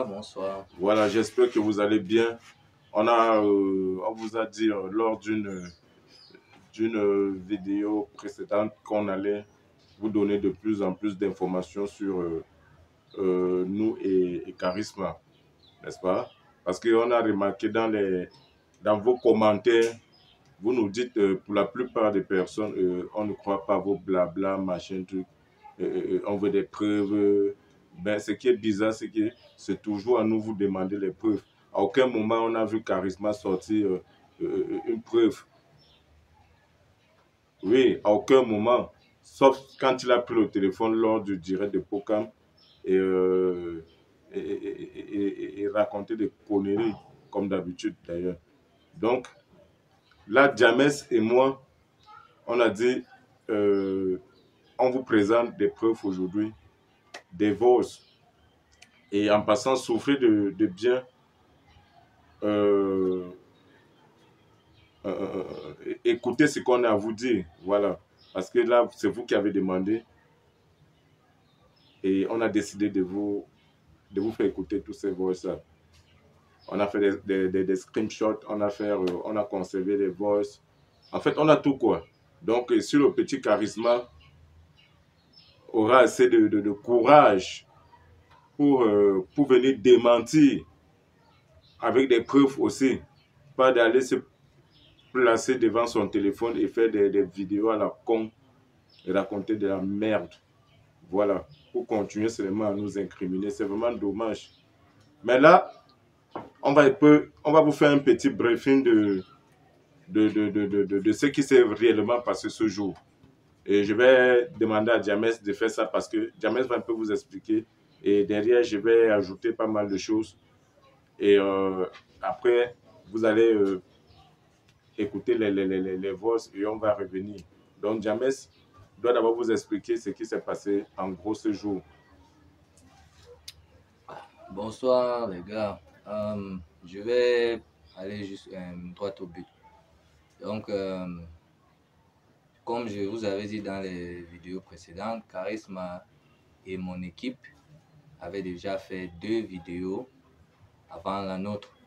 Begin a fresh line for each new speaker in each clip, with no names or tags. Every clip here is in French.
Bonsoir, bonsoir.
Voilà, j'espère que vous allez bien. On vous a dit lors d'une vidéo précédente qu'on allait vous donner de plus en plus d'informations sur nous et Charisma, n'est-ce pas? Parce qu'on a remarqué dans vos commentaires, vous nous dites pour la plupart des personnes, on ne croit pas à vos blabla, machin, truc, on veut des preuves. Ben, ce qui est bizarre, c'est que c'est toujours à nous vous demander les preuves. À aucun moment on a vu Charisma sortir une preuve. Oui, à aucun moment. Sauf quand il a pris le téléphone lors du direct de Pokam et, et raconter des conneries, comme d'habitude d'ailleurs. Donc, là, James et moi, on a dit, on vous présente des preuves aujourd'hui, des voices. Et en passant, souffrez de bien écoutez ce qu'on a à vous dire. Voilà. Parce que là, c'est vous qui avez demandé. Et on a décidé de vous faire écouter tous ces voices-là. On a fait des screenshots, on a conservé des voices. En fait, on a tout quoi. Donc, si le petit Charisma aura assez de courage pour venir démentir avec des preuves aussi, pas d'aller se placer devant son téléphone et faire des vidéos à la con et raconter de la merde. Voilà, pour continuer seulement à nous incriminer, c'est vraiment dommage. Mais là, on va vous faire un petit briefing de ce qui s'est réellement passé ce jour. Et je vais demander à James de faire ça parce que James va un peu vous expliquer. Et derrière, je vais ajouter pas mal de choses. Et après, vous allez écouter les voix et on va revenir. Donc, James doit d'abord vous expliquer ce qui s'est passé en gros ce jour.
Bonsoir les gars. Je vais aller juste droit au but. Donc, comme je vous avais dit dans les vidéos précédentes, Charisma et mon équipe avaient déjà fait 2 vidéos avant la nôtre.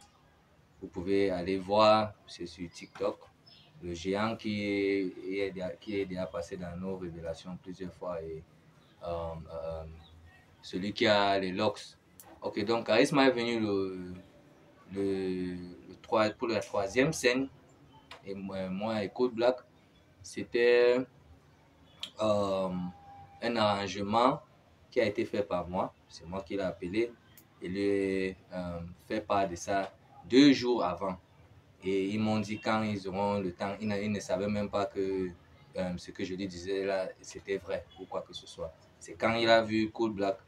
Vous pouvez aller voir, c'est sur TikTok, le géant qui est déjà passé dans nos révélations plusieurs fois et celui qui a les locks. Ok, donc Charisma est venu pour la 3e scène et moi et Code Black, c'était un arrangement qui a été fait par moi. C'est moi qui l'ai appelé et lui ai fait part de ça 2 jours avant. Et ils m'ont dit quand ils auront le temps, ils ne savaient même pas que ce que je lui disais là, c'était vrai ou quoi que ce soit. C'est quand il a vu Code Black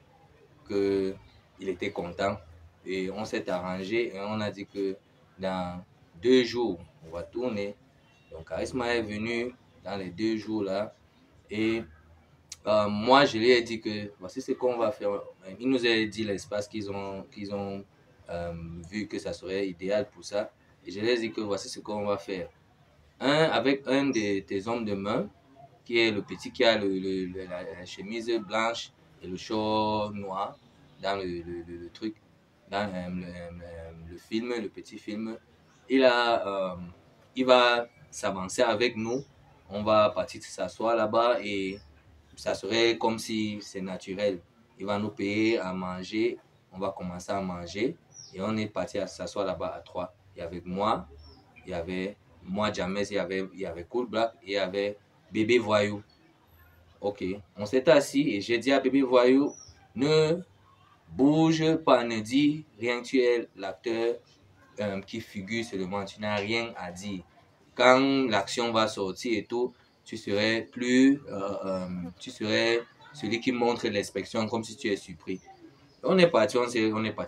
qu'il était content et on s'est arrangé et on a dit que dans 2 jours, on va tourner. Donc Charisma est venu dans les 2 jours là et moi je lui ai dit que voici ce qu'on va faire. Il nous a dit l'espace qu'ils ont vu que ça serait idéal pour ça. Et je lui ai dit que voici ce qu'on va faire. Avec un de tes hommes de main, qui est le petit qui a la chemise blanche et le short noir dans le truc, dans le film, le petit film. Il va s'avancer avec nous. On va partir s'asseoir là-bas et ça serait comme si c'est naturel. Il va nous payer à manger. On va commencer à manger. Et on est parti à s'asseoir là-bas à 3. Et avec moi, il y avait moi, James, il y avait Cool Black et il y avait Bébé Voyou. Ok, on s'est assis et j'ai dit à Bébé Voyou, ne bouge pas, ne dis rien, tu es l'acteur qui figure seulement, tu n'as rien à dire. Quand l'action va sortir et tout, tu serais tu serais celui qui montre l'expression comme si tu es surpris. On est parti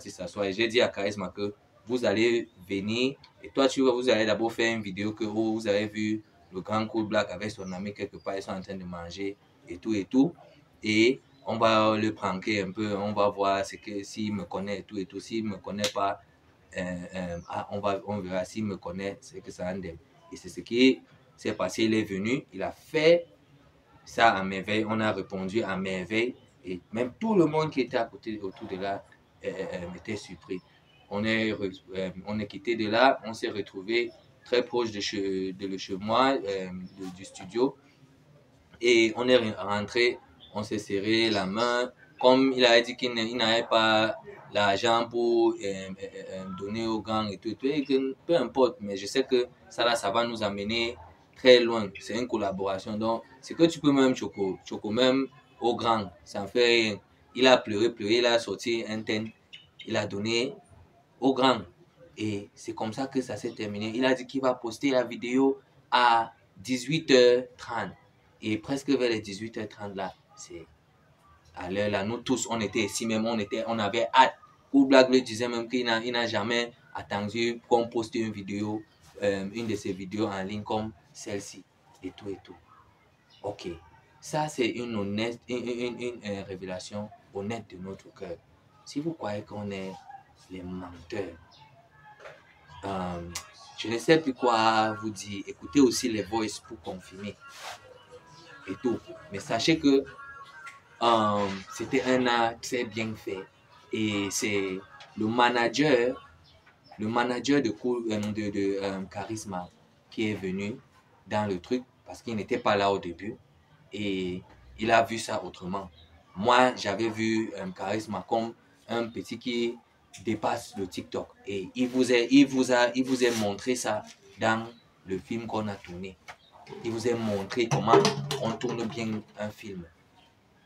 s'asseoir et j'ai dit à Charisma que vous allez venir et toi vous allez d'abord faire une vidéo que vous avez vu le grand Cool Black avec son ami quelque part, ils sont en train de manger et tout et on va le pranker un peu, on va voir s'il me connaît et tout, s'il me connaît pas on verra s'il me connaît, c'est que ça en est. Et c'est ce qui s'est passé, il est venu, il a fait ça à merveille, on a répondu à merveille et même tout le monde qui était à côté autour de là était surpris. On est quitté de là, on s'est retrouvé très proche de chez moi, du studio. Et on est rentré, on s'est serré la main. Comme il a dit qu'il n'avait pas l'argent pour donner aux gangs et tout, et que, peu importe, mais je sais que ça va nous amener très loin. C'est une collaboration. Donc, c'est que tu peux même Choco même au grand, ça fait rien. Il a pleuré, il a sorti un ten, il a donné au grand. Et c'est comme ça que ça s'est terminé. Il a dit qu'il va poster la vidéo à 18h30. Et presque vers les 18h30 là, c'est à l'heure là, nous tous, on était ici même, on avait hâte. Black le disait même qu'il n'a jamais attendu qu'on poste une vidéo, une de ses vidéos en ligne comme celle-ci, et tout et tout. Ok, ça c'est une révélation honnête de notre cœur. Si vous croyez qu'on est les menteurs, je ne sais plus quoi vous dire. Écoutez aussi les voices pour confirmer et tout. Mais sachez que c'était un art très bien fait. Et c'est le manager de Charisma qui est venu dans le truc parce qu'il n'était pas là au début. Et il a vu ça autrement. Moi, j'avais vu Charisma comme un petit qui dépasse le TikTok. Et il vous a montré ça dans le film qu'on a tourné. Il vous a montré comment on tourne bien un film.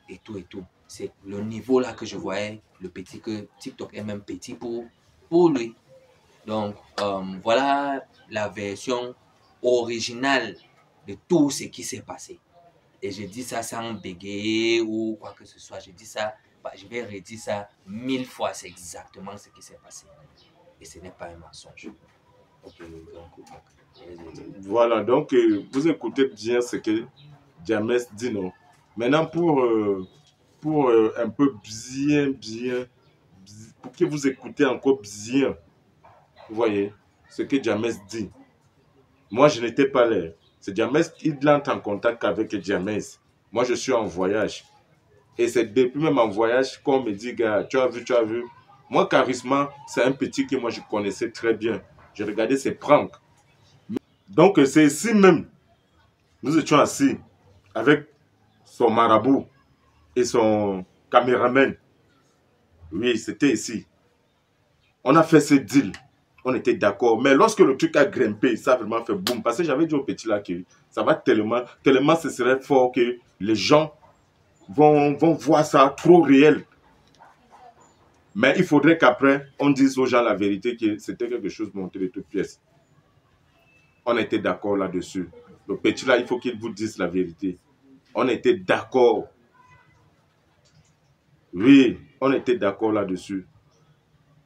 Et tout et tout. C'est le niveau là que je voyais, le petit, que TikTok est même petit pour lui. Donc, voilà la version originale de tout ce qui s'est passé. Et je dis ça sans bégayer ou quoi que ce soit. Je dis ça, je vais redire ça 1000 fois. C'est exactement ce qui s'est passé. Et ce n'est pas un mensonge. Okay,
voilà, donc vous écoutez bien ce que James dit, non? Maintenant, pour un peu bien, pour que vous écoutez encore bien, vous voyez, ce que James dit. Moi, je n'étais pas là. C'est James, il entre en contact avec James. Moi, je suis en voyage. Et c'est depuis même en voyage qu'on me dit, gars, tu as vu. Moi, Charisma, c'est un petit que moi, je connaissais très bien. Je regardais ses pranks. Donc, c'est ici même. Nous étions assis avec son marabout et son caméraman. Oui, c'était ici. On a fait ce deal. On était d'accord. Mais lorsque le truc a grimpé, ça a vraiment fait boum. Parce que j'avais dit au petit là que ça va tellement ce serait fort que les gens vont voir ça trop réel. Mais il faudrait qu'après, on dise aux gens la vérité que c'était quelque chose monté de toutes pièces. On était d'accord là-dessus. Le petit là, il faut qu'il vous dise la vérité. On était d'accord. Oui, on était d'accord là-dessus.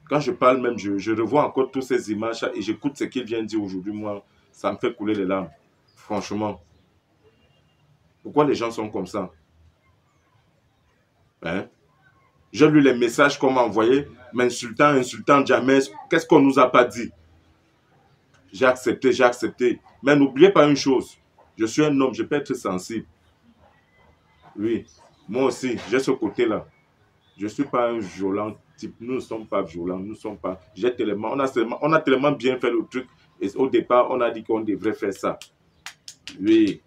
Quand je parle même, je revois encore toutes ces images et j'écoute ce qu'il vient de dire aujourd'hui. Moi, ça me fait couler les larmes. Franchement. Pourquoi les gens sont comme ça? Hein? J'ai lu les messages qu'on m'a envoyés, insultant James. Qu'est-ce qu'on ne nous a pas dit? J'ai accepté. Mais n'oubliez pas une chose. Je suis un homme, je peux être sensible. Oui, moi aussi, j'ai ce côté-là. Je ne suis pas un violent type. Nous ne sommes pas violents. Nous ne sommes pas. On a tellement bien fait le truc. Et au départ, on a dit qu'on devrait faire ça. Oui.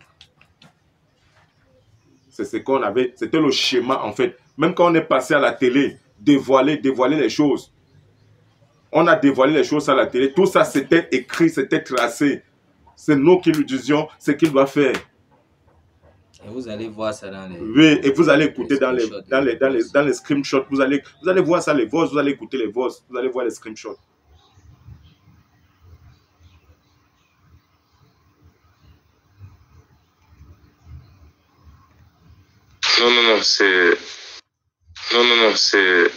C'est ce qu'on avait. C'était le schéma, en fait. Même quand on est passé à la télé, dévoiler les choses. On a dévoilé les choses à la télé. Tout ça, c'était écrit, c'était tracé. C'est nous qui lui disions ce qu'il doit faire.
Et vous allez voir ça dans les...
Oui, et vous allez écouter dans les screenshots. Vous allez voir ça, les voix, vous allez écouter les voix, vous allez voir les screenshots.
Non, c'est... Non, c'est...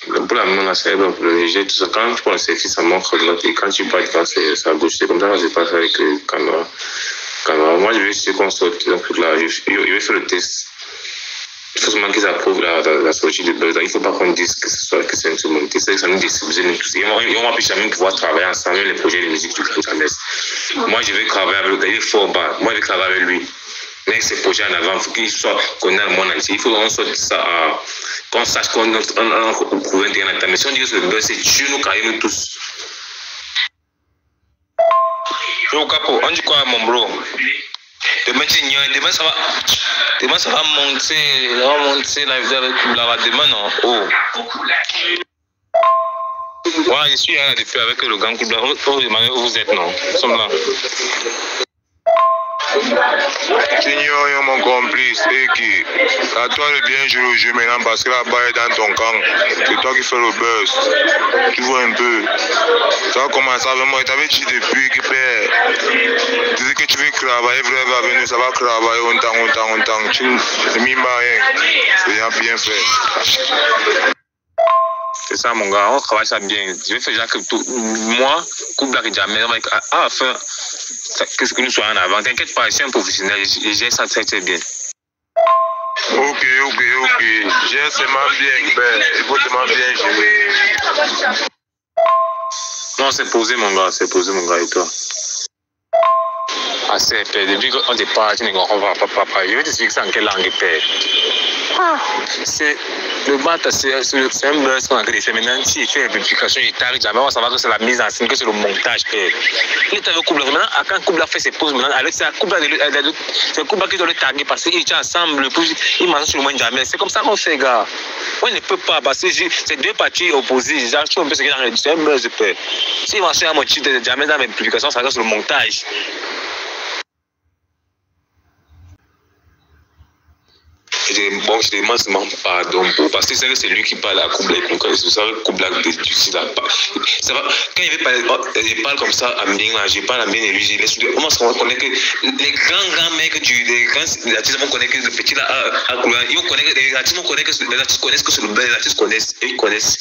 Pour la main, c'est un problème. Tout ça. Quand tu prends le selfie, ça montre l'autre. Et quand tu parles, quand c'est ça bouge, c'est comme ça que je passe avec le caméra. Moi, je vais essayer qu'on sorte donc là. Je vais faire le test. Il faut seulement qu'ils approuvent la sortie de Buzz. Il ne faut pas qu'on dise que c'est une seconde. C'est que ça nous distribue nous tous. Et on va plus jamais pouvoir travailler ensemble les projets de musique du Grand James. Moi, je vais travailler avec le gars. Il est fort bas. Moi, je vais travailler avec lui. mettre ces projets en avant, il faut qu'ils soient connus dans le monde entier. Il faut qu'on sorte ça, qu'on sache qu'on a trouvé un terrain d'attaque. Mais si on dit que c'est le buzz, c'est tuer nous, carrément tous. Yo, Capo, on dit quoi, mon bro? Demain, ça va monter la vidéo avec Kubla. Demain, non? Oh. Ouais, je suis là depuis avec le gang Kubla. Vous demandez où vous êtes, non? Nous sommes là.
Seigneur, mon complice, et qui à toi de bien jouer le jeu maintenant parce que la balle est dans ton camp. C'est toi qui fais le buzz. Tu vois un peu. Ça va commencer avec moi. Je t'avais dit depuis que père. Tu dis que tu veux travailler, frère, venir, ça va travailler longtemps. Tu ne m'y pas rien. C'est bien fait.
C'est ça, mon gars, on travaille ça bien. Je vais faire déjà que tout. Moi, couple là, jamais, à la fin, qu'est-ce que nous soyons en avant. T'inquiète pas, je suis un professionnel, j'ai ça très bien.
Ok. J'ai seulement bien, ben, il faut seulement bien gérer.
Non, c'est posé, mon gars, et toi? Ah, c'est épais. Depuis qu'on est parti, on va pas. Je vais t'expliquer ça en quelle langue épais. C'est le bâtard, c'est un buzz qu'on a créé. Maintenant, si il fait une publication, il t'arrive jamais, on va savoir que c'est la mise en scène, que c'est le montage. Il est avec Kubla. Maintenant, quand Kubla fait ses pauses, maintenant, c'est Kubla qui doit le taguer parce qu'ils sont ensemble, ils mangent sur le moins jamais. C'est comme ça qu'on fait, gars. On ne peut pas, parce que c'est deux parties opposées. C'est un buzz. Si il marche à moitié de jamais dans mes publications, ça reste le montage. Je demande seulement pardon parce que c'est lui qui parle à Kubla. Vous savez, Kubla du sud là. Quand il parle comme ça à Ming, je parle à Ming et lui, on va connaître que les grands mecs les artistes vont connaître que le petit là à Kubla. Les artistes vont connaître que les artistes connaissent que c'est le bel, les artistes connaissent, ils connaissent.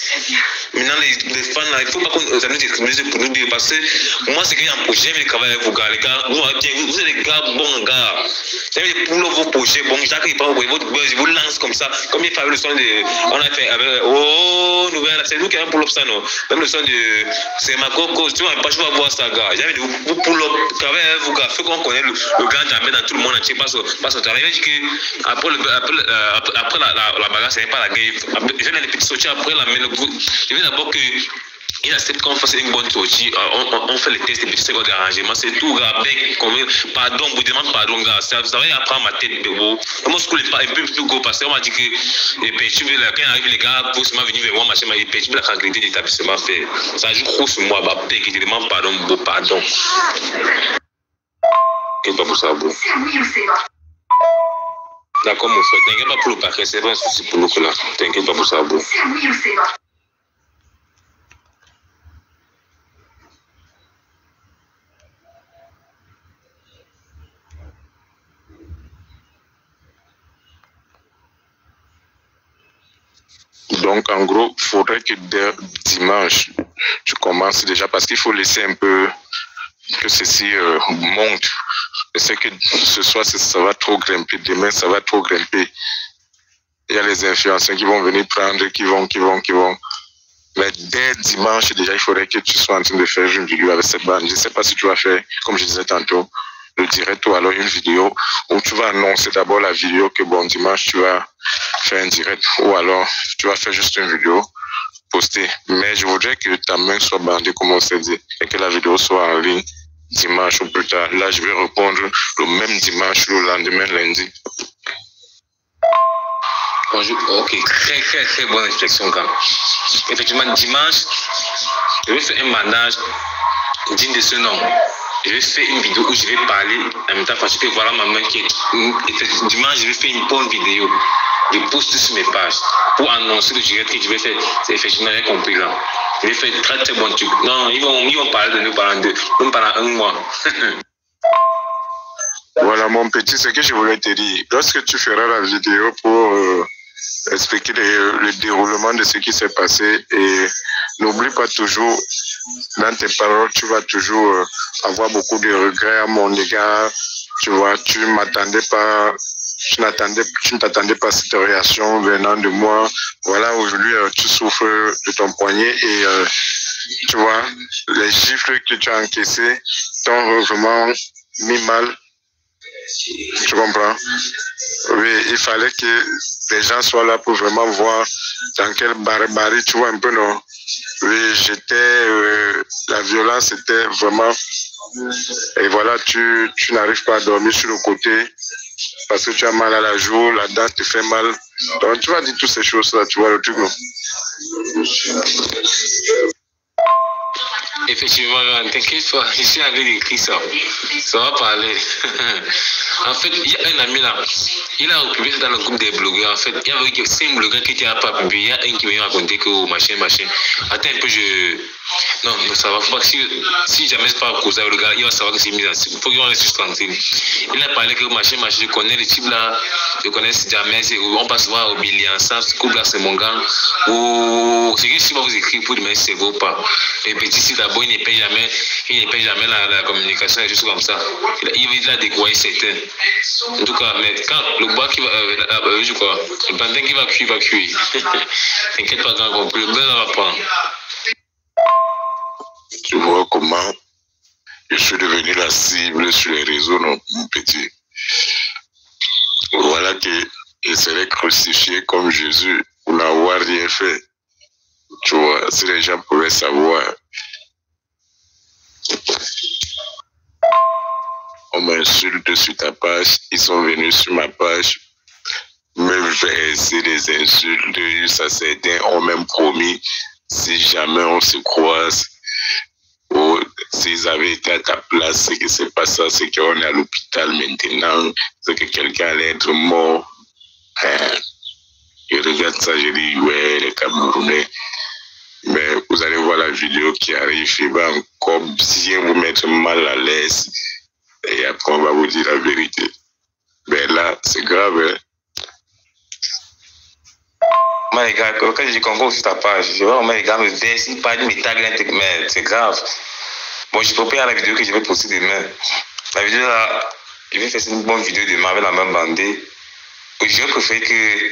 Maintenant, les fans là, il ne faut pas qu'on nous discrimine pour nous dire parce que moi, c'est qu'il y a un projet, mais travailler avec vous, gars. Les gars, vous êtes des gars, bons gars. J'avais des poules vos projets, bon, Jacques, il parle je vous lance comme ça, comme il fait le son de. On a fait avec. Oh, nouvelle, c'est nous qui avons pull up ça, non? Même le son de. C'est ma coco, tu vois, pas, je vais voir ça, gars. J'avais dit, vous pull up, travaillez avec vous, gars. Faut qu'on connaisse le grand jamais dans tout le monde entier, parce que travail. Il dit que après la bagarre, c'est pas la guerre. Je viens les petits sorties après la main. Je veux d'abord que. Il accepte qu'on fasse une bonne sortie, on fait les tests des petits secondes d'arrangement, c'est tout, gars, pardon, vous demande pardon, gars, ça va apprendre ma tête, mais bon, mon school est pas un peu plus gros, parce qu'on m'a dit que les petits, quand arrive les gars, pour seulement venir vers moi, machin, les petits, la qualité d'établissement fait, ça joue trop sur moi, bah, qui te demande pardon, beau, pardon. Qu'est-ce pas pour ça, beau? D'accord, mon frère, t'inquiète pas pour le paquet, c'est pas un souci pour nous, là, t'inquiète pas pour ça, beau.
Donc, en gros, il faudrait que dès dimanche, tu commences déjà parce qu'il faut laisser un peu que ceci monte. Je sais que ce soir, ça va trop grimper. Demain, ça va trop grimper. Il y a les influenceurs qui vont venir prendre, qui vont. Mais dès dimanche, déjà, il faudrait que tu sois en train de faire une vidéo avec cette bande. Je ne sais pas si tu vas faire, comme je disais tantôt, le direct ou alors une vidéo où tu vas annoncer d'abord la vidéo que bon, dimanche, tu vas faire un direct ou alors tu vas faire juste une vidéo postée. Mais je voudrais que ta main soit bandée, comme on s'est dit, et que la vidéo soit en ligne dimanche ou plus tard. Là, je vais répondre le même dimanche ou le lendemain, lundi.
Ok, très bonne réflexion, quand même. Effectivement, dimanche, je vais faire un bandage digne de ce nom. Je vais faire une vidéo où je vais parler en même temps, parce que voilà ma main qui est. Dimanche, je vais faire une bonne vidéo. Je poste sur mes pages pour annoncer le direct que je vais faire. C'est effectivement, j'ai compris là. Je vais faire très bon truc. Non, ils vont parler de nous pendant un mois.
Voilà, mon petit, ce que je voulais te dire. Lorsque tu feras la vidéo pour expliquer le déroulement de ce qui s'est passé, et n'oublie pas toujours, dans tes paroles, tu vas toujours avoir beaucoup de regrets à mon égard. Tu vois, tu ne t'attendais pas à cette réaction venant de moi. Voilà, aujourd'hui, tu souffres de ton poignet et tu vois, les gifles que tu as encaissés t'ont vraiment mis mal. Tu comprends? Oui, il fallait que les gens soient là pour vraiment voir dans quelle barbarie, tu vois un peu, non? Oui, la violence était vraiment... Et voilà, tu n'arrives pas à dormir sur le côté parce que tu as mal à la joue, la dent te fait mal. Donc tu vas dire toutes ces choses-là, tu vois le truc, non?
Effectivement, t'inquiète pas, je suis allé d'écrire ça. Ça va parler. En fait, il y a un ami là, il a publié ça dans le groupe des blogueurs. En fait, il y avait 5 blogueurs qui n'ont pas publié. Il y a un qui m'a raconté que machin. Attends un peu, non, ça va pas. Si jamais c'est pas causé le gars, il va savoir que c'est mis là. Il faut qu'il reste juste tranquille. Il a parlé que machin, je connais le type là, je connais jamais, on passe voir au billet ensemble, ce couple là c'est mon gars. Ou c'est que si vous écrivez pour demain, c'est beau pas. Les petits sites d'abord, il ne paye jamais la communication, juste comme ça. Il a découvert certains. En tout cas, mais quand le bois qui va, je crois, le plantain qui va cuire. T'inquiète pas, grand compris, le bleu ne va pas.
Tu vois comment je suis devenu la cible sur les réseaux, non, mon petit. Voilà que je serais crucifié comme Jésus pour n'avoir rien fait. Tu vois, si les gens pouvaient savoir. On m'insulte sur ta page, ils sont venus sur ma page, me verser des insultes, ça certains ont même promis, si jamais on se croise, ou s'ils avaient été à ta place, c'est que c'est pas ça, c'est qu'on est à l'hôpital maintenant, c'est que quelqu'un allait être mort. Je regarde ça, je dis, ouais, les Camerounais. Mais vous allez voir la vidéo qui arrive, il va encore bien vous mettre mal à l'aise. Et après, on va vous dire la vérité. Mais là, c'est grave, hein?
Moi, les gars, quand je dis Congo sur ta page, je vois, moi, les gars me versent, ils parlent, mais c'est grave. Bon, je prépare la vidéo que je vais poster demain. La vidéo là, je vais faire une bonne vidéo demain avec la même bandée. Je préfère que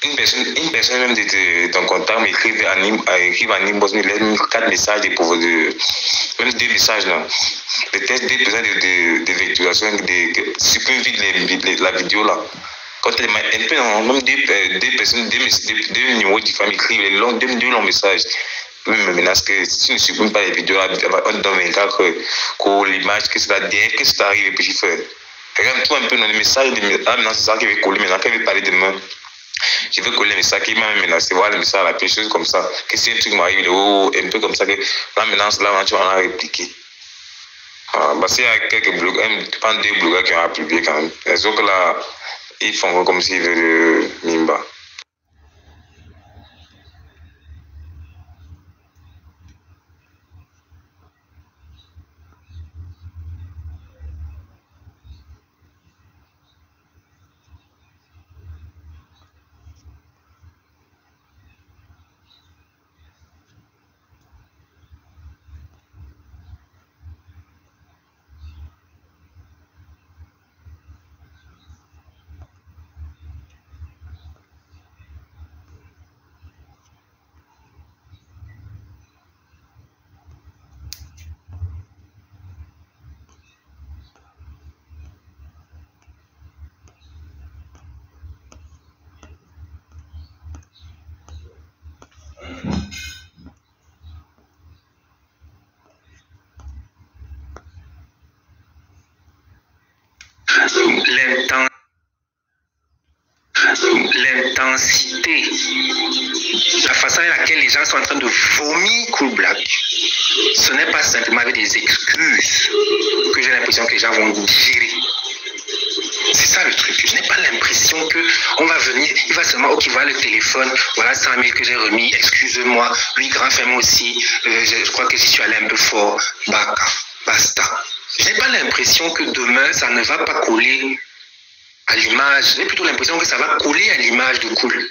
une personne même de ton contact m'écrive en inbox, me laisse 4 messages même 2 messages là. Peut-être des besoins de vectorisation, supprime vite la vidéo là. Quand elle m'a un peu, même deux personnes, deux numéros différents m'écrivent deux longs messages. Même me menace que si tu ne supprimes pas les vidéos, on te donne 24 heures, que l'image, que c'est la dernière, que c'est arrivé, puis je fais. Regarde-toi un peu dans les messages, maintenant c'est ça qui va coller, maintenant qu'elle veut parler demain. Je vais coller les messages qui m'a menacé, voir les messages, la chose comme ça. Que si un truc m'arrive, un peu comme ça, que la menace là, tu vas en répliquer. Parce qu'il y a quelques blogueurs, pas 2 blogueurs qui ont publié quand même. Les autres là, ils font comme s'ils veulent Mimba.
L'intensité, la façon avec laquelle les gens sont en train de vomir Cool Black, ce n'est pas simplement avec des excuses que j'ai l'impression que les gens vont digérer. C'est ça le truc. Je n'ai pas l'impression qu'on va venir, il va seulement, ok, voilà le téléphone, voilà 100 000 que j'ai remis, excuse-moi, oui, grand frère, moi aussi, je crois que si tu allais un peu fort, basta. Je n'ai pas l'impression que demain, ça ne va pas coller à l'image. J'ai plutôt l'impression que ça va coller à l'image de Cool.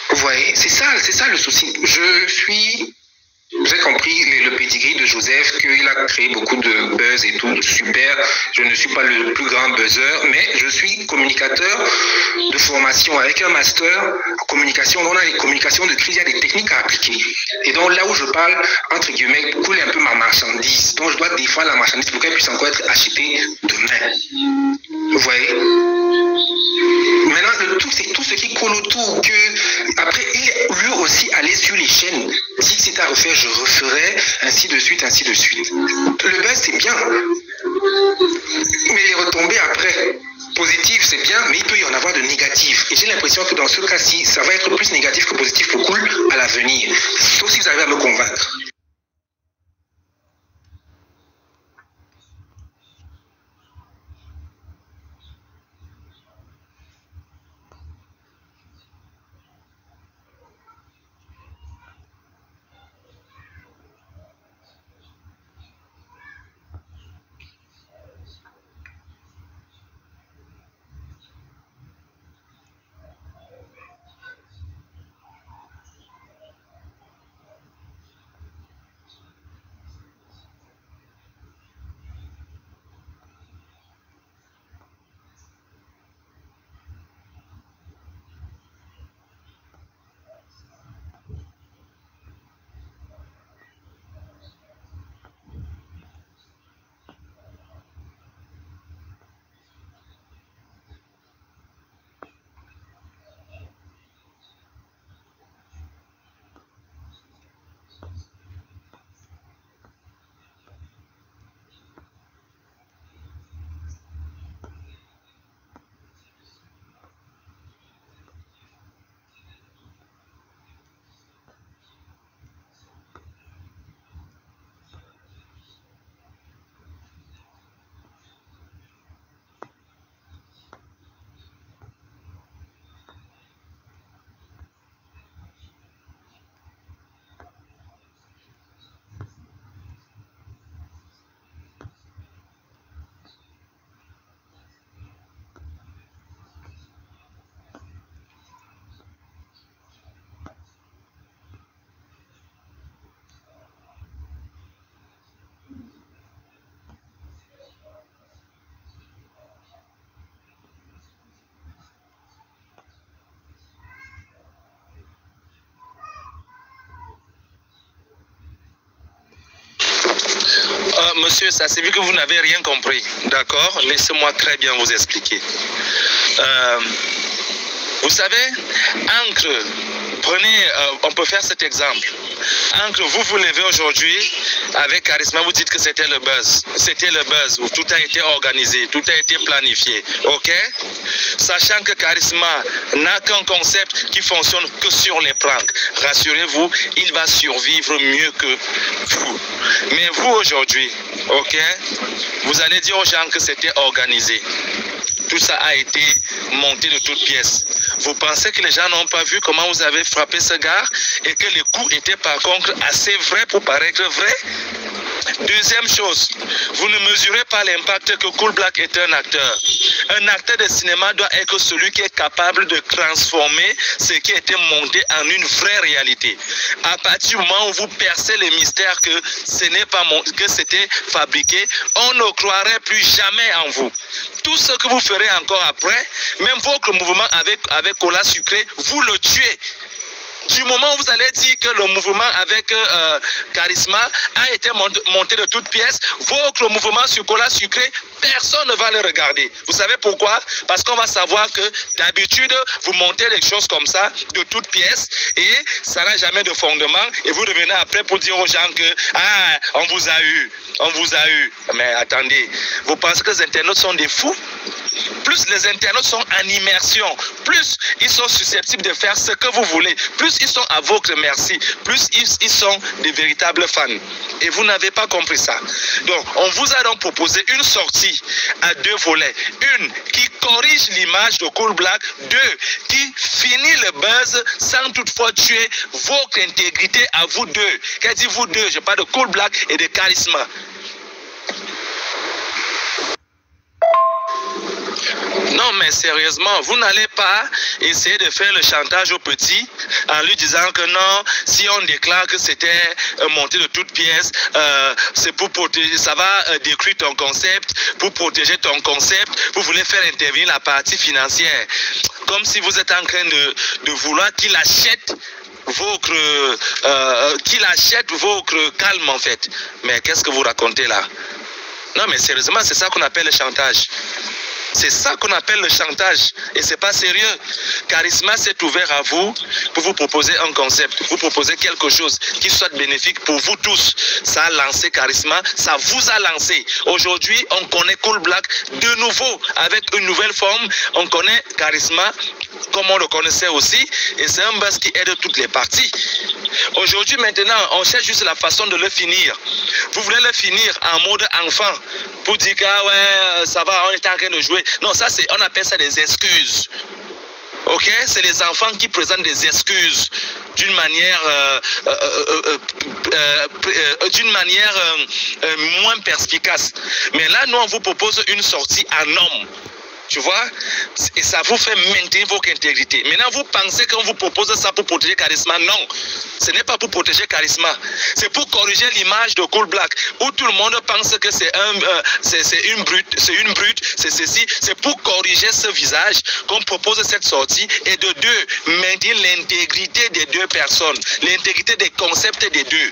Vous voyez, c'est ça le souci. J'ai compris. compris le pedigree de Joseph, qu'il a créé beaucoup de buzz et tout, super. Je ne suis pas le plus grand buzzer, mais je suis communicateur de formation avec un master en communication. On a les communications de crise, il y a des techniques à appliquer. Et donc là où je parle, entre guillemets, couler un peu ma marchandise. Donc je dois défendre la marchandise pour qu'elle puisse encore être achetée demain. Vous voyez? Maintenant, le tout, c'est tout ce qui coule autour. Que, après, il est lui aussi allé sur les chaînes, dit que c'est à refaire, je referai, ainsi de suite, ainsi de suite. Le buzz, c'est bien. Mais les retombées après, positives, c'est bien, mais il peut y en avoir de négatifs. Et j'ai l'impression que dans ce cas-ci, ça va être plus négatif que positif pour Cool à l'avenir. Sauf si vous arrivez à me convaincre.
Monsieur, ça c'est vu que vous n'avez rien compris. D'accord? Laissez-moi très bien vous expliquer. Vous savez, Ancre, prenez, on peut faire cet exemple. Ancre, vous vous levez aujourd'hui avec Charisma, vous dites que c'était le buzz. C'était le buzz où tout a été organisé, tout a été planifié. Ok? Sachant que Charisma n'a qu'un concept qui fonctionne que sur les pranks. Rassurez-vous, il va survivre mieux que vous. Mais vous aujourd'hui, ok? Vous allez dire aux gens que c'était organisé. Tout ça a été monté de toutes pièces. Vous pensez que les gens n'ont pas vu comment vous avez frappé ce gars et que les coups étaient par contre assez vrais pour paraître vrais? Deuxième chose, vous ne mesurez pas l'impact que Cool Black est un acteur. Un acteur de cinéma doit être celui qui est capable de transformer ce qui a été monté en une vraie réalité. À partir du moment où vous percez le mystère que ce n'est pas que c'était fabriqué, on ne croirait plus jamais en vous. Tout ce que vous ferez encore après, même votre mouvement avec Cola Sucré, vous le tuez. Du moment où vous allez dire que le mouvement avec Charisma a été monté de toutes pièces, votre mouvement sur Cola Sucré, personne ne va le regarder. Vous savez pourquoi? Parce qu'on va savoir que d'habitude, vous montez les choses comme ça, de toutes pièces, et ça n'a jamais de fondement, et vous revenez après pour dire aux gens que « Ah, on vous a eu, on vous a eu ». Mais attendez, vous pensez que les internautes sont des fous? Plus les internautes sont en immersion, plus ils sont susceptibles de faire ce que vous voulez, plus ils sont à votre merci, plus ils sont des véritables fans. Et vous n'avez pas compris ça. Donc, on vous a donc proposé une sortie à deux volets. Une qui corrige l'image de Cool Black, deux qui finit le buzz sans toutefois tuer votre intégrité à vous deux. Qu'est-ce que dit vous deux? Je parle de Cool Black et de Charisma. Non, mais sérieusement, vous n'allez pas essayer de faire le chantage au petit en lui disant que non, si on déclare que c'était monté de toutes pièces, c'est pour protéger, ça va détruire ton concept, pour protéger ton concept, vous voulez faire intervenir la partie financière. Comme si vous êtes en train de vouloir qu'il achète votre calme en fait. Mais qu'est-ce que vous racontez là? Non, mais sérieusement, c'est ça qu'on appelle le chantage. C'est ça qu'on appelle le chantage. Et c'est pas sérieux. Charisma s'est ouvert à vous pour vous proposer un concept, vous proposer quelque chose qui soit bénéfique pour vous tous. Ça a lancé Charisma, ça vous a lancé. Aujourd'hui, on connaît Cool Black de nouveau, avec une nouvelle forme. On connaît Charisma comme on le connaissait aussi. Et c'est un buzz qui aide toutes les parties. Aujourd'hui, maintenant, on cherche juste la façon de le finir. Vous voulez le finir en mode enfant pour dire que ah ouais, ça va, on est en train de jouer. Non, ça c'est, on appelle ça des excuses. Ok, c'est les enfants qui présentent des excuses d'une manière, moins perspicace. Mais là, nous on vous propose une sortie en homme. Tu vois, et ça vous fait maintenir votre intégrité. Maintenant, vous pensez qu'on vous propose ça pour protéger Charisma? Non, ce n'est pas pour protéger Charisma. C'est pour corriger l'image de Cool Black, où tout le monde pense que c'est une brute, c'est ceci. C'est pour corriger ce visage qu'on propose cette sortie et de deux, maintenir l'intégrité des deux personnes, l'intégrité des concepts des deux.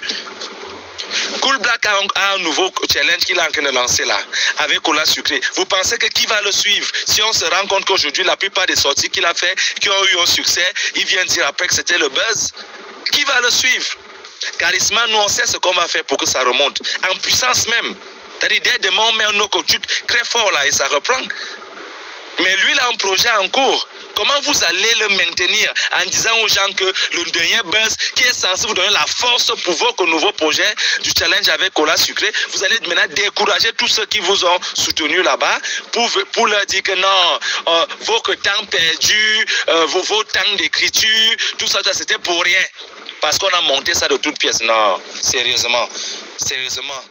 Cool Black a un nouveau challenge qu'il est en train de lancer là, avec Cola Sucré. Vous pensez que qui va le suivre? Si on se rend compte qu'aujourd'hui, la plupart des sorties qu'il a fait, qui ont eu un succès, il vient dire après que c'était le buzz. Qui va le suivre? Charisma, nous on sait ce qu'on va faire pour que ça remonte. En puissance même. C'est-à-dire, dès demain, on met un no-coach très fort là et ça reprend. Mais lui, il a un projet en cours. Comment vous allez le maintenir en disant aux gens que le dernier buzz qui est censé vous donner la force pour votre nouveau projet du challenge avec Cola Sucré, vous allez maintenant décourager tous ceux qui vous ont soutenu là-bas pour leur dire que non, votre temps perdu, vos temps d'écriture, tout ça, c'était pour rien. Parce qu'on a monté ça de toutes pièces. Non, sérieusement, sérieusement.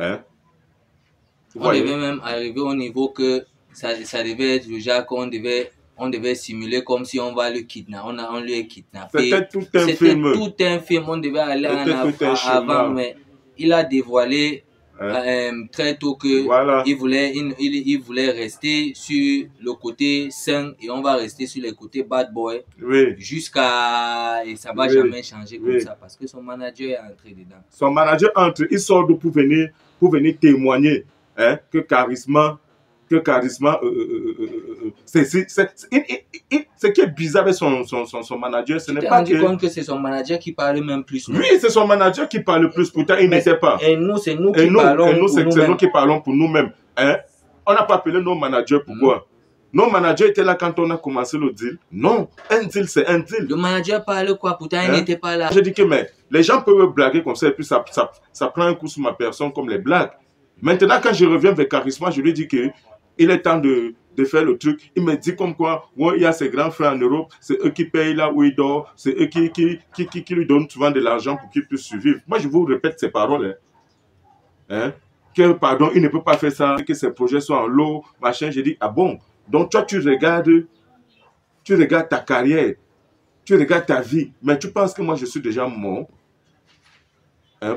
Hein?
On devait même arriver au niveau que ça devait être le genre qu'on devait simuler comme si on va le kidnapper. On lui est kidnappé.
C'était tout un film.
Tout un film. On devait aller en avant, mais il a dévoilé très tôt que
voilà.
il voulait rester sur le côté sain et on va rester sur le côté bad boy jusqu'à et ça va jamais changer comme ça parce que son manager est entré dedans.
Son manager entre, il sort pour venir témoigner que Charisma ce qui est bizarre avec son manager, ce n'est pas que...
compte que c'est son manager qui parle même plus.
Oui, c'est son manager qui parle plus, pourtant il ne sait pas.
Et nous, c'est nous qui parlons pour nous-mêmes.
C'est nous qui parlons pour nous-mêmes. On n'a pas appelé nos managers, pourquoi? Nos managers étaient là quand on a commencé le deal. Non, un deal, c'est un deal.
Le manager parle quoi? Pourtant, il n'était pas là.
Je dis que mais, les gens peuvent blaguer comme ça et puis ça prend un coup sur ma personne comme les blagues. Maintenant, quand je reviens vers Charisma, je lui dis que il est temps de faire le truc. Il me dit comme quoi, ouais, il y a ses grands frères en Europe, c'est eux qui payent là où il dort, c'est eux qui lui donnent souvent de l'argent pour qu'il puisse survivre. Moi, je vous répète ces paroles. Que, pardon, il ne peut pas faire ça, que ses projets soient en lot, machin. J'ai dit, ah bon, donc toi, tu regardes ta carrière, tu regardes ta vie, mais tu penses que moi, je suis déjà mort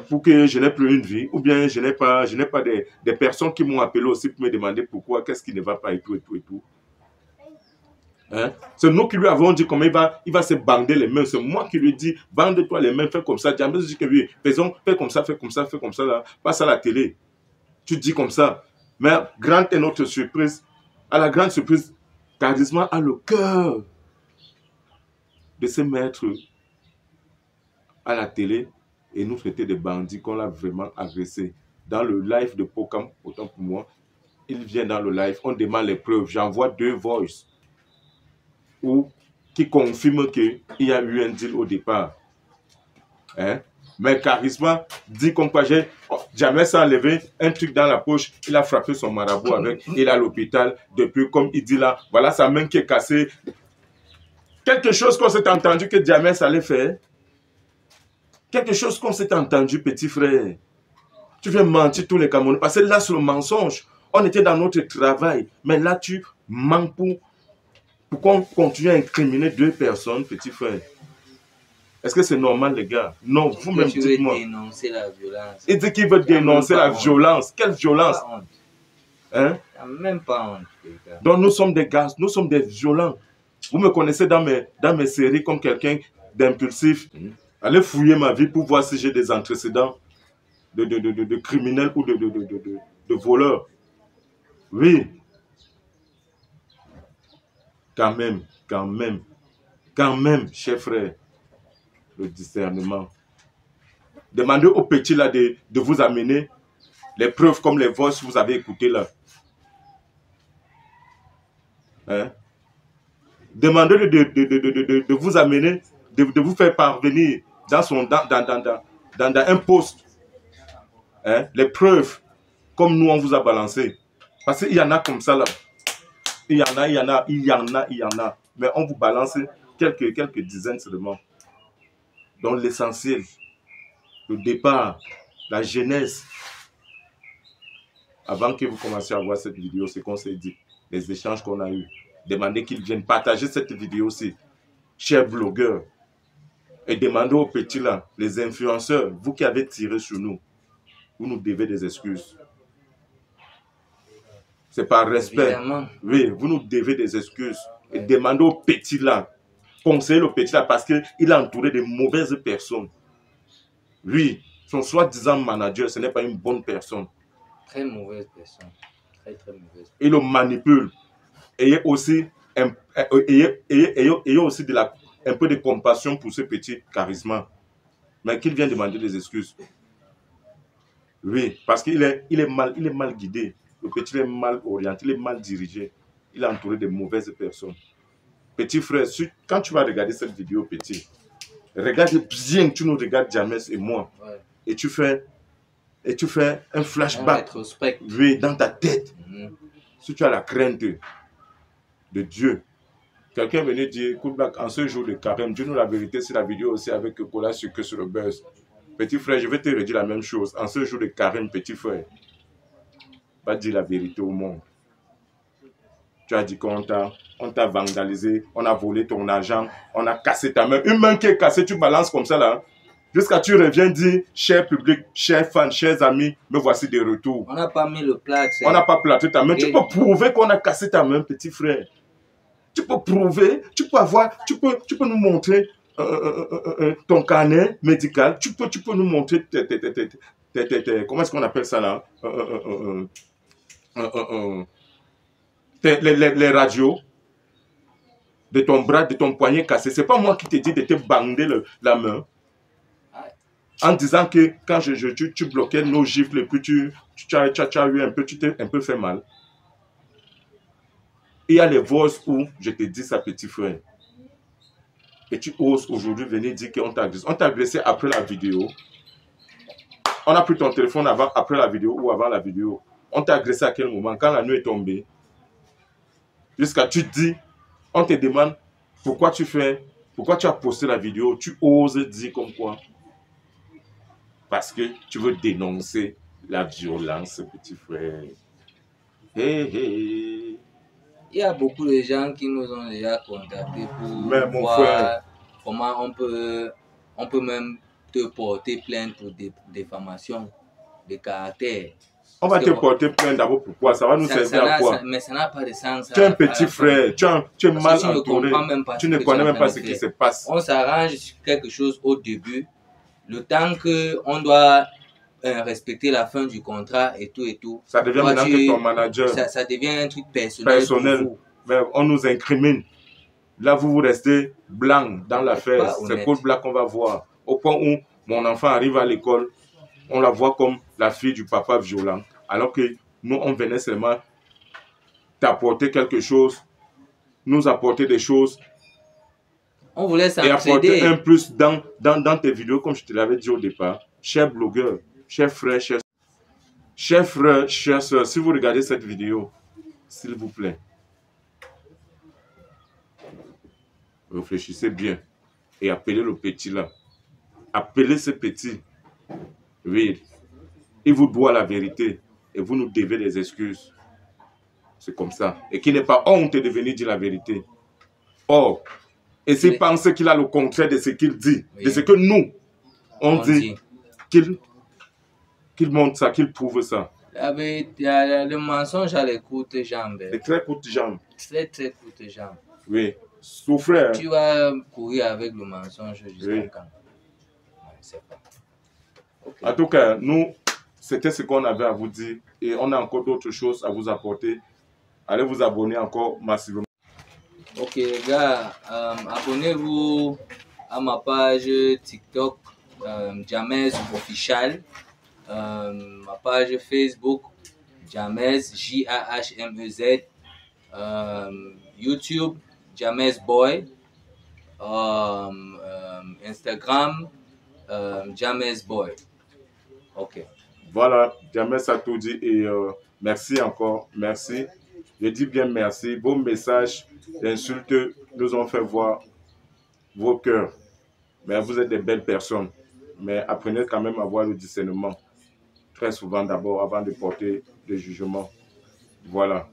pour que je n'ai plus une vie, ou bien je n'ai pas des personnes qui m'ont appelé aussi pour me demander pourquoi, qu'est-ce qui ne va pas et tout. C'est nous qui lui avons dit comment il va se bander les mains. C'est moi qui lui dis, bande-toi les mains, fais comme ça. Jamais je dis que oui, fais comme ça, là, passe à la télé. Tu dis comme ça. Mais grande est notre surprise. À la grande surprise, Charisma a le cœur de se mettre à la télé et nous traiter des bandits qu'on l'a vraiment agressé. Dans le live de Pokam, autant pour moi, il vient dans le live, on demande les preuves. J'envoie 2 voices qui confirment qu'il y a eu un deal au départ. Mais Charisma dit comme quoi jamais s'est enlevé un truc dans la poche, il a frappé son marabout avec, il est à l'hôpital depuis, comme il dit là, voilà sa main qui est cassée. Quelque chose qu'on s'est entendu que jamais ça allait faire. Quelque chose qu'on s'est entendu, petit frère. Tu veux mentir tous les Camerounais. Parce que là, c'est le mensonge. On était dans notre travail. Mais là, tu mens pour qu'on continue à incriminer 2 personnes, petit frère. Est-ce que c'est normal, les gars? Non, vous-même, dites-moi.
Il veut dénoncer la violence.
Il dit qu'il veut dénoncer la violence. Quelle violence?
Pas honte.
Hein?
Il n'y a même pas honte, les gars.
Donc, nous sommes des gars, nous sommes des violents. Vous me connaissez dans mes séries comme quelqu'un d'impulsif. Allez fouiller ma vie pour voir si j'ai des antécédents de criminels ou de voleurs. Oui. Quand même, chers frères, le discernement. Demandez aux petits là de vous amener les preuves comme les voix que vous avez écoutées là. Hein? Demandez de vous amener, de vous faire parvenir dans un poste. Hein? Les preuves comme nous on vous a balancé. Parce qu'il y en a comme ça là. Il y en a. Mais on vous balance quelques dizaines seulement. Donc l'essentiel, le départ, la genèse. Avant que vous commenciez à voir cette vidéo, c'est qu'on s'est dit, les échanges qu'on a eus. Demandez qu'ils viennent partager cette vidéo-ci, chers blogueurs. Et demandez aux petits là, les influenceurs, vous qui avez tiré sur nous, vous nous devez des excuses. C'est par respect.
Évidemment.
Oui, vous nous devez des excuses. Et demandez aux petits là, conseillez le petit là parce qu'il est entouré de mauvaises personnes. Oui, son soi-disant manager, ce n'est pas une bonne personne.
Très mauvaise personne. Très mauvaise.
Il le manipule. Ayez aussi un peu de compassion pour ce petit charisme. Mais qu'il vient demander des excuses. Oui, parce qu'il est mal guidé. Le petit est mal orienté, il est mal dirigé. Il est entouré de mauvaises personnes. Petit frère, quand tu vas regarder cette vidéo, petit, regarde bien, tu nous regardes James et moi.
Ouais.
Et tu fais un flashback. Oui, dans ta tête. Si tu as la crainte de Dieu. Quelqu'un venait dire, écoute, en ce jour de carême, dis-nous la vérité, c'est la vidéo aussi avec Cola sur le buzz. Petit frère, je vais te redire la même chose. En ce jour de carême, petit frère, va dire la vérité au monde. Tu as dit qu'on t'a vandalisé, on a volé ton argent, on a cassé ta main. Une main qui est cassée, tu balances comme ça là. Jusqu'à tu reviens dire, cher public, chers fans, chers amis, me voici de retour.
On n'a pas mis le plat.
On n'a pas platé ta main. Tu peux prouver qu'on a cassé ta main, petit frère. Tu peux prouver, tu peux nous montrer ton carnet médical. Tu peux nous montrer comment est-ce qu'on appelle ça là? Les radios de ton bras, de ton poignet cassé. C'est pas moi qui t'ai dit de te bander la main. En disant que quand tu bloquais nos gifles et puis tu as eu un peu, tu t'es un peu fait mal. Il y a les voices où je te dis ça, petit frère. Et tu oses aujourd'hui venir dire qu'on t'a agressé. On t'a agressé après la vidéo. On a pris ton téléphone après la vidéo ou avant la vidéo. On t'a agressé à quel moment? Quand la nuit est tombée. Jusqu'à tu dis, on te demande pourquoi tu as posté la vidéo. Tu oses dire comme quoi? Parce que tu veux dénoncer la violence, petit frère. Hey.
Il y a beaucoup de gens qui nous ont déjà contactés pour
mon
voir
frère,
comment on peut même te porter plainte pour diffamation de caractère.
On va te porter plainte d'abord pourquoi? Ça va nous servir à quoi?
Mais ça n'a pas de sens.
Tu es un petit frère, tu es mal entouré.
Tu ne connais
même pas ce qui se passe.
On s'arrange sur quelque chose au début. Le temps qu'on doit respecter la fin du contrat et tout.
Ça devient maintenant que ton manager.
Ça devient un truc personnel.
Mais on nous incrimine. Là, vous restez blanc dans l'affaire. C'est Code Black qu'on va voir. Au point où mon enfant arrive à l'école, on la voit comme la fille du papa violent. Alors que nous, on venait seulement t'apporter quelque chose, nous apporter des choses.
On voulait s'entraider.
Et apporter un plus dans tes vidéos, comme je te l'avais dit au départ. Chers blogueurs, chers frères, chères soeurs, si vous regardez cette vidéo, s'il vous plaît, réfléchissez bien et appelez le petit là. appelez ce petit. Oui, il vous doit la vérité et vous nous devez des excuses. C'est comme ça. Et qu'il n'ait pas honte de venir dire la vérité. Or, et s'il pense qu'il a le contraire de ce qu'il dit, de ce que nous, on dit, qu'il montre ça, qu'il prouve ça.
Le mensonge à les courtes jambes.
Les très courtes jambes.
Très courtes jambes.
Oui. Souffrez.
Tu vas courir avec le mensonge jusqu'à quand? Je ne sais pas. Okay.
En tout cas, nous, c'était ce qu'on avait à vous dire. Et on a encore d'autres choses à vous apporter. Allez vous abonner encore massivement.
Ok les gars, abonnez-vous à ma page TikTok, Jamez Official, ma page Facebook, Jamez, J-A-H-M-E-Z, YouTube, Jamez Boy, Instagram, Jamez Boy. Ok.
Voilà, Jamez a tout dit et merci encore, merci. Je dis bien merci. Vos messages d'insultes nous ont fait voir vos cœurs. Mais vous êtes des belles personnes. Mais apprenez quand même à avoir le discernement. Très souvent d'abord avant de porter des jugements. Voilà.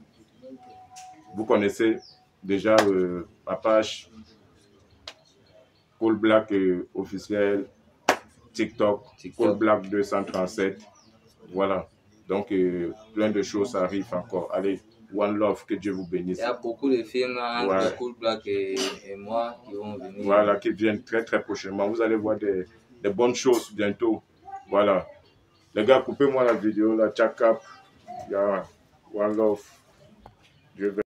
Vous connaissez déjà ma page Cool Black officiel, TikTok, Cool Black 237. Voilà. Donc plein de choses arrivent encore. Allez. One Love, que Dieu vous bénisse.
Il y a beaucoup de films entre Cool Black et moi qui vont venir.
Voilà, qui viennent très prochainement. Vous allez voir des bonnes choses bientôt. Voilà. Les gars, coupez-moi la vidéo, la check up. Yeah. One Love. Dieu